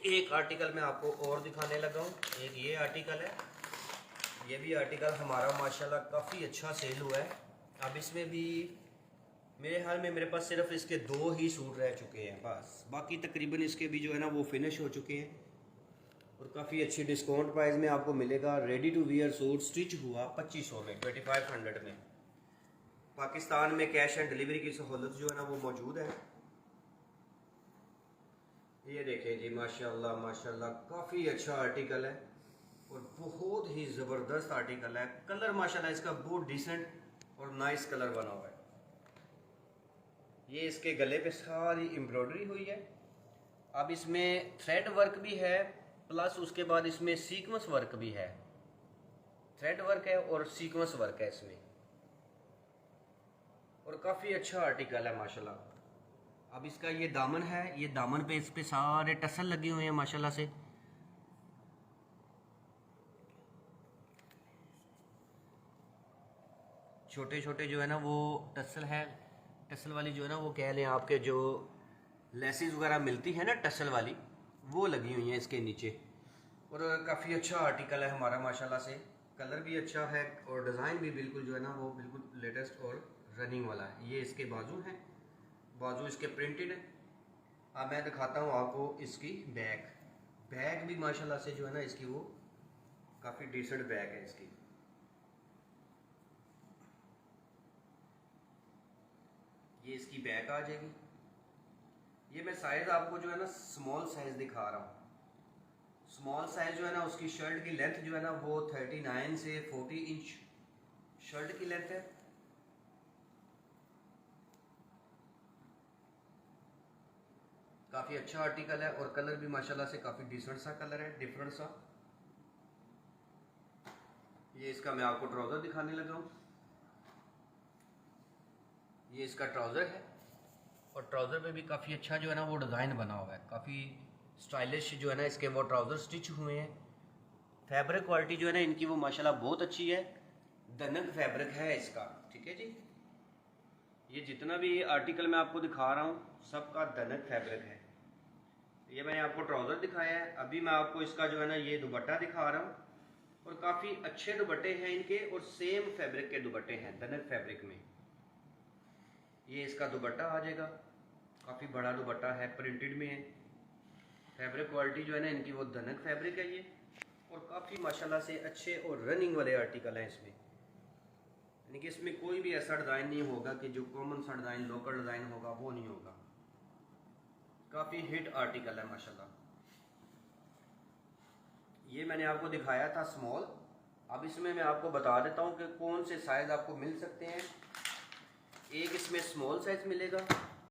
एक आर्टिकल मैं आपको और दिखाने लगा हूँ। एक ये आर्टिकल है, ये भी आर्टिकल हमारा माशाल्लाह काफ़ी अच्छा सेल हुआ है। अब इसमें भी मेरे हाल में मेरे पास सिर्फ इसके 2 ही सूट रह चुके हैं बस, बाकी तकरीबन इसके भी जो है ना वो फिनिश हो चुके हैं और काफ़ी अच्छी डिस्काउंट प्राइस में आपको मिलेगा। Ready to wear suit stitch हुआ 2500 में, 2500 में। पाकिस्तान में कैश एंड डिलीवरी की सहूलत जो है ना वो मौजूद है। ये देखें जी, माशाल्लाह माशाल्लाह काफ़ी अच्छा आर्टिकल है और बहुत ही ज़बरदस्त आर्टिकल है। कलर माशाल्लाह इसका बहुत डिसेंट और नाइस कलर बना हुआ है। ये इसके गले पे सारी एम्ब्रॉयडरी हुई है। अब इसमें थ्रेड वर्क भी है, प्लस उसके बाद इसमें सीक्वेंस वर्क भी है। थ्रेड वर्क है और सीक्वेंस वर्क है इसमें, और काफ़ी अच्छा आर्टिकल है माशाल्लाह। अब इसका ये दामन है, ये दामन पे इस पे सारे टसल लगे हुए हैं माशाल्लाह से। छोटे छोटे जो है ना वो टसल है, टसल वाली जो है ना वो कह लें आपके जो लेसिस वगैरह मिलती है ना टसल वाली, वो लगी हुई हैं इसके नीचे। और काफ़ी अच्छा आर्टिकल है हमारा माशाल्लाह से। कलर भी अच्छा है और डिज़ाइन भी बिल्कुल जो है ना वो बिल्कुल लेटेस्ट और रनिंग वाला है। ये इसके बाजू हैं, बाजू इसके प्रिंटेड है। अब मैं दिखाता हूँ आपको इसकी बैग। बैग भी माशाल्लाह से जो है ना इसकी वो काफ़ी डिसेंट बैग है इसकी। ये इसकी बैग आ जाएगी। ये मैं साइज़ आपको जो है ना स्मॉल साइज़ दिखा रहा हूँ। स्मॉल साइज़ जो है ना उसकी शर्ट की लेंथ जो है ना वो 39 से 40 इंच शर्ट की लेंथ है। काफ़ी अच्छा आर्टिकल है और कलर भी माशाल्लाह से काफ़ी डिसेंट सा कलर है, डिफरेंट सा। ये इसका मैं आपको ट्राउज़र दिखाने लगा हूँ। ये इसका ट्राउज़र है और ट्राउज़र पे भी काफ़ी अच्छा जो है ना वो डिज़ाइन बना हुआ है। काफ़ी स्टाइलिश जो है ना इसके वो ट्राउज़र स्टिच हुए हैं। फैब्रिक क्वालिटी जो है ना इनकी वो माशाल्लाह बहुत अच्छी है। दनक फैब्रिक है इसका, ठीक है जी। ये जितना भी आर्टिकल मैं आपको दिखा रहा हूँ सबका दनक फैब्रिक है। ये मैंने आपको ट्राउज़र दिखाया है, अभी मैं आपको इसका जो है ना ये दुपट्टा दिखा रहा हूँ। और काफ़ी अच्छे दुपट्टे हैं इनके और सेम फैब्रिक के दुपट्टे हैं दनक फैब्रिक में। ये इसका दुपट्टा आ जाएगा, काफ़ी बड़ा दुपट्टा है, प्रिंटेड में है। फैब्रिक क्वालिटी जो है ना इनकी वो दनक फैब्रिक है ये, और काफ़ी माशाल्लाह से अच्छे और रनिंग वाले आर्टिकल हैं इसमें। यानी कि इसमें कोई भी ऐसा डिज़ाइन नहीं होगा कि जो कॉमन सा डिज़ाइन लोकल डिज़ाइन होगा वो नहीं होगा। काफ़ी हिट आर्टिकल है माशाल्लाह। ये मैंने आपको दिखाया था स्मॉल। अब इसमें मैं आपको बता देता हूँ कि कौन से साइज़ आपको मिल सकते हैं। एक इसमें स्मॉल साइज़ मिलेगा